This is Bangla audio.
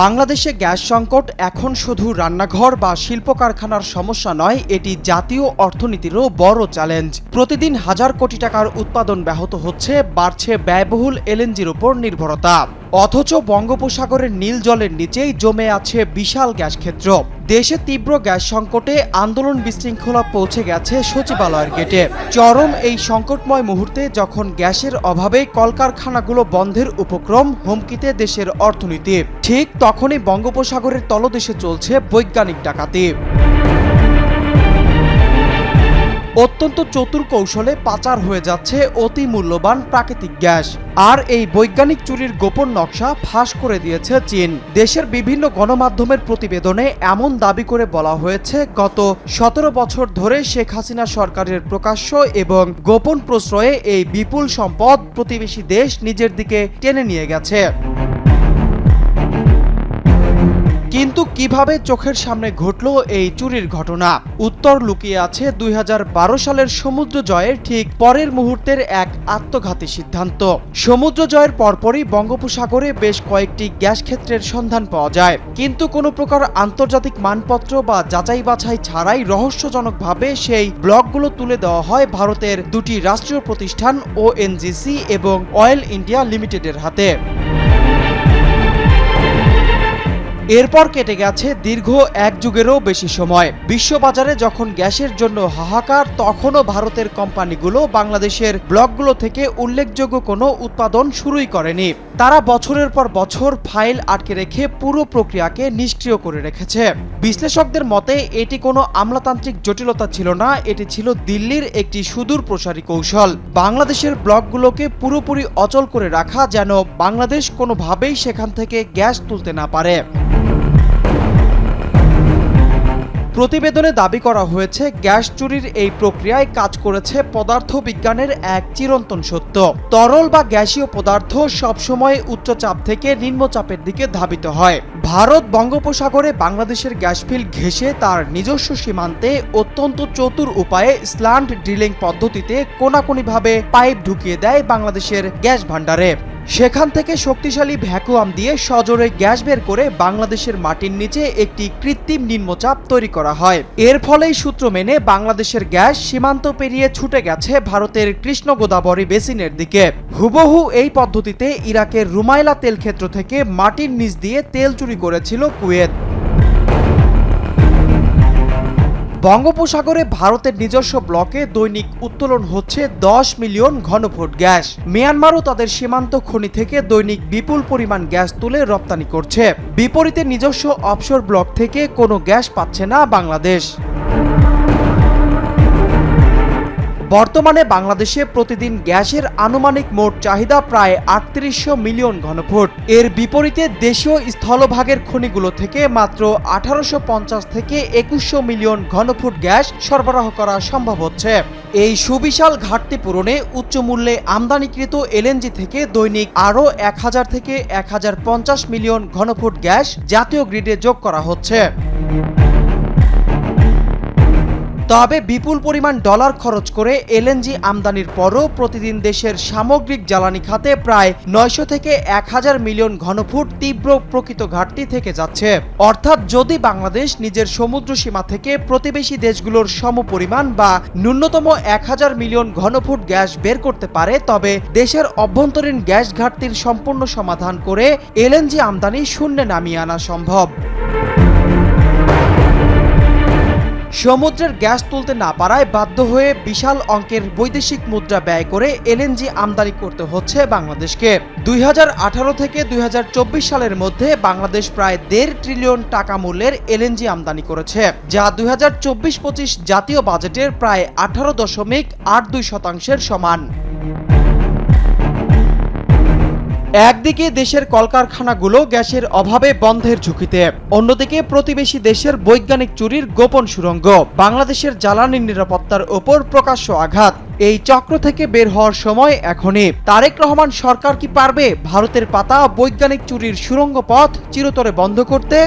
বাংলাদেশে গ্যাস সংকট এখন শুধু রান্নাঘর বা শিল্প কারখানার সমস্যা নয়, এটি জাতীয় অর্থনীতিরও বড় চ্যালেঞ্জ। প্রতিদিন হাজার কোটি টাকার উৎপাদন ব্যাহত হচ্ছে, বাড়ছে ব্যয়বহুল এলএনজির উপর নির্ভরতা। অথচ বঙ্গোপসাগরের নীল জলের নিচেই জমে আছে বিশাল গ্যাস ক্ষেত্র। দেশে তীব্র গ্যাস সংকটে আন্দোলন বিশৃঙ্খলা পৌঁছে গেছে সচিবালয়ের গেটে। চরম এই সংকটময় মুহূর্তে যখন গ্যাসের অভাবে কলকারখানাগুলো বন্ধের উপক্রম, হুমকিতে দেশের অর্থনীতি, ঠিক তখনই বঙ্গোপসাগরের তলদেশে চলছে বৈজ্ঞানিক ডাকাতি। অত্যন্ত চতুর কৌশলে পাচার হয়ে যাচ্ছে অতি মূল্যবান প্রাকৃতিক গ্যাস। আর এই বৈজ্ঞানিক চুরির গোপন নকশা ফাঁস করে দিয়েছে চীন। দেশের বিভিন্ন গণমাধ্যমের প্রতিবেদনে এমন দাবি করে বলা হয়েছে, গত 17 বছর ধরে শেখ হাসিনা সরকারের প্রকাশ্য এবং গোপন প্রশ্রয়ে এই বিপুল সম্পদ প্রতিবেশী দেশ নিজের দিকে টেনে নিয়ে গেছে। কিন্তু কিভাবে চোখের সামনে ঘটল এই চুরির ঘটনা? উত্তর লুকিয়ে আছে 2012 সালের সমুদ্র জয়ের ঠিক পরের মুহূর্তের এক আত্মঘাতী সিদ্ধান্ত। সমুদ্র জয়ের পরপরই বঙ্গোপসাগরে বেশ কয়েকটি গ্যাস ক্ষেত্রের সন্ধান পাওয়া যায়, কিন্তু কোনো প্রকার আন্তর্জাতিক মানপত্র বা যাচাই বাছাই ছাড়াই রহস্যজনকভাবে সেই ব্লকগুলো তুলে দেওয়া হয় ভারতের দুটি রাষ্ট্রীয় প্রতিষ্ঠান ওএনজিসি এবং অয়েল ইন্ডিয়া লিমিটেডের হাতে। এরপর কেটে গেছে দীর্ঘ এক যুগেরও বেশি সময়। বিশ্ববাজারে যখন গ্যাসের জন্য হাহাকার, তখনও ভারতের কোম্পানিগুলো বাংলাদেশের ব্লকগুলো থেকে উল্লেখযোগ্য কোনো উৎপাদন শুরুই করেনি। তারা বছরের পর বছর ফাইল আটকে রেখে পুরো প্রক্রিয়াকে নিষ্ক্রিয় করে রেখেছে। বিশ্লেষকদের মতে এটি কোনো আমলাতান্ত্রিক জটিলতা ছিল না, এটি ছিল দিল্লির একটি সুদূর প্রসারী কৌশল। বাংলাদেশের ব্লকগুলোকে পুরোপুরি অচল করে রাখা, যেন বাংলাদেশ কোনোভাবেই সেখান থেকে গ্যাস তুলতে না পারে। প্রতিবেদনে দাবি করা হয়েছে, গ্যাস চুরির এই প্রক্রিয়ায় কাজ করেছে পদার্থবিজ্ঞানের এক চিরন্তন সত্য। তরল বা গ্যাসীয় পদার্থ সবসময় উচ্চ চাপ থেকে নিম্ন চাপের দিকে ধাবিত হয়। ভারত বঙ্গোপসাগরে বাংলাদেশের গ্যাস ফিল্ড ঘেঁষে তার নিজস্ব সীমান্তে অত্যন্ত চতুর উপায়ে স্ল্যান্ট ড্রিলিং পদ্ধতিতে কোনাকুনিভাবে পাইপ ঢুকিয়ে দেয় বাংলাদেশের গ্যাস ভাণ্ডারে। সেখান থেকে শক্তিশালী ভ্যাকুয়াম দিয়ে সজোরে গ্যাস বের করে বাংলাদেশের মাটির নিচে একটি কৃত্রিম নিম্নচাপ তৈরি করা হয়। এর ফলেই সূত্র মেনে বাংলাদেশের গ্যাস সীমান্ত পেরিয়ে ছুটে গেছে ভারতের কৃষ্ণ গোদাবরী বেসিনের দিকে। হুবহু এই পদ্ধতিতে ইরাকের রুমাইলা তেল ক্ষেত্র থেকে মাটির নিচ দিয়ে তেল চুরি করেছিল কুয়েত। বঙ্গোপসাগরে ভারতের নিজস্ব ব্লকে দৈনিক উত্তোলন হচ্ছে 10 মিলিয়ন ঘনফুট গ্যাস। মিয়ানমারও তাদের সীমান্ত খনি থেকে দৈনিক বিপুল পরিমাণ গ্যাস তুলে রপ্তানি করছে। বিপরীতে নিজস্ব অফশোর ব্লক থেকে কোনো গ্যাস পাচ্ছে না বাংলাদেশ। বর্তমানে বাংলাদেশে প্রতিদিন গ্যাসের আনুমানিক মোট চাহিদা প্রায় ৩৮০০ মিলিয়ন ঘনফুট। এর বিপরীতে দেশীয় স্থলভাগের খনিগুলো থেকে মাত্র ১৮৫০ থেকে ২১০০ মিলিয়ন ঘনফুট গ্যাস সরবরাহ করা সম্ভব হচ্ছে। এই সুবিশাল ঘাটতি পূরণে উচ্চ মূল্যে আমদানিকৃত এলএনজি থেকে দৈনিক আরও ১০০০ থেকে ১০৫০ মিলিয়ন ঘনফুট গ্যাস জাতীয় গ্রিডে যোগ করা হচ্ছে। তবে বিপুল পরিমাণ ডলার খরচ করে এলএনজি আমদানির পরও প্রতিদিন দেশের সামগ্রিক জ্বালানি খাতে প্রায় ৯০০ থেকে ১০০০ মিলিয়ন ঘনফুট তীব্র প্রকৃত ঘাটতি থেকে যাচ্ছে। অর্থাৎ যদি বাংলাদেশ নিজের সমুদ্র সীমা থেকে প্রতিবেশী দেশগুলোর সমপরিমাণ বা ন্যূনতম ১০০০ মিলিয়ন ঘনফুট গ্যাস বের করতে পারে, তবে দেশের অভ্যন্তরীণ গ্যাস ঘাটতির সম্পূর্ণ সমাধান করে এলএনজি আমদানি শূন্যে নামিয়ে আনা সম্ভব। সমুদ্রের গ্যাস তুলতে না পারায় বাধ্য হয়ে বিশাল অঙ্কের বৈদেশিক মুদ্রা ব্যয় করে এলএনজি আমদানি করতে হচ্ছে বাংলাদেশকে। ২০১৮ থেকে ২০২৪ সালের মধ্যে বাংলাদেশ প্রায় ১.৫ ট্রিলিয়ন টাকা মূল্যের এলএনজি আমদানি করেছে, যা ২০২৪-২৫ জাতীয় বাজেটের প্রায় ১৮.৮২% সমান। একদিকে দেশের কলকারখানাগুলো গ্যাসের অভাবে বন্ধের ঝুঁকিতে, অন্যদিকে প্রতিবেশী দেশের বৈজ্ঞানিক চুরির গোপন সুড়ঙ্গ, বাংলাদেশের জ্বালানি নিরাপত্তার ওপর প্রকাশ্য আঘাত। এই চক্র থেকে বের হওয়ার সময় এখনই। তারেক রহমান সরকার কি পারবে ভারতের পাতা বৈজ্ঞানিক চুরির সুড়ঙ্গ পথ চিরতরে বন্ধ করতে?